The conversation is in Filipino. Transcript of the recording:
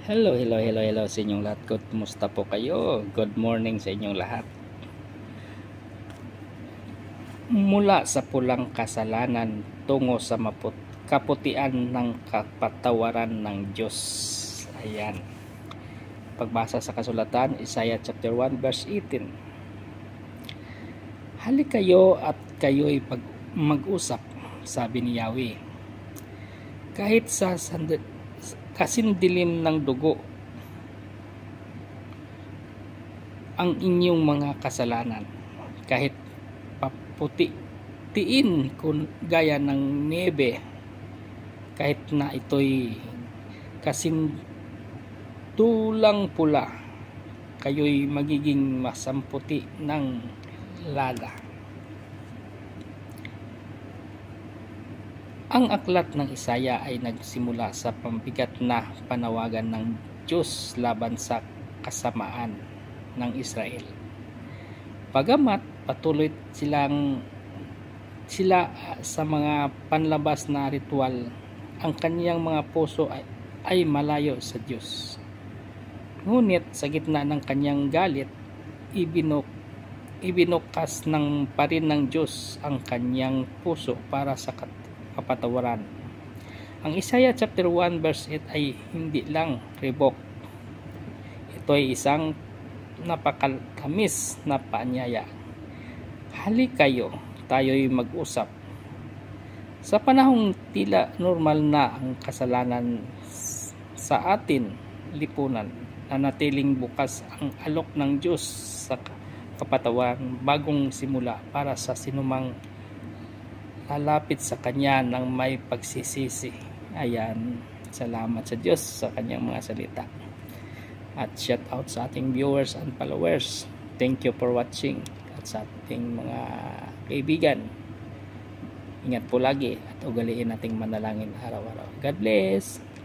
Hello sa inyong lahat. Kumusta po kayo? Good morning sa inyong lahat. Mula sa pulang kasalanan tungo sa kaputian ng kapatawaran ng Diyos. Ayan. Pagbasa sa kasulatan, Isaiah chapter 1 verse 18. Halik kayo at kayo'y mag-usap, sabi ni Yahweh. Kahit sa kasindilim ng dugo ang inyong mga kasalanan, kahit paputiin kung gaya ng niebe, kahit na ito'y kasindulang pula, kayo'y magiging masamputi ng lada. Ang aklat ng Isaiah ay nagsimula sa pambigat na panawagan ng Diyos laban sa kasamaan ng Israel. Bagamat patuloy sila sa mga panlabas na ritual, ang kaniyang mga puso ay malayo sa Diyos. Ngunit sa gitna ng kaniyang galit, ibinukas ng pa rin ng Diyos ang kaniyang puso para sa kapatawaran. Ang Isaiah chapter 1 verse 8 ay hindi lang revoke. Ito ay isang napakatamis na paanyaya. Halik kayo, tayo'y mag-usap. Sa panahong tila normal na ang kasalanan sa atin lipunan, nanatiling bukas ang alok ng Diyos sa kapatawaran bagong simula para sa sinumang lalapit sa Kanya ng may pagsisisi. Ayan, salamat sa Diyos sa Kanyang mga salita. At shout out sa ating viewers and followers. Thank you for watching. At sa ating mga kaibigan, ingat po lagi at ugaliin nating manalangin araw-araw. God bless!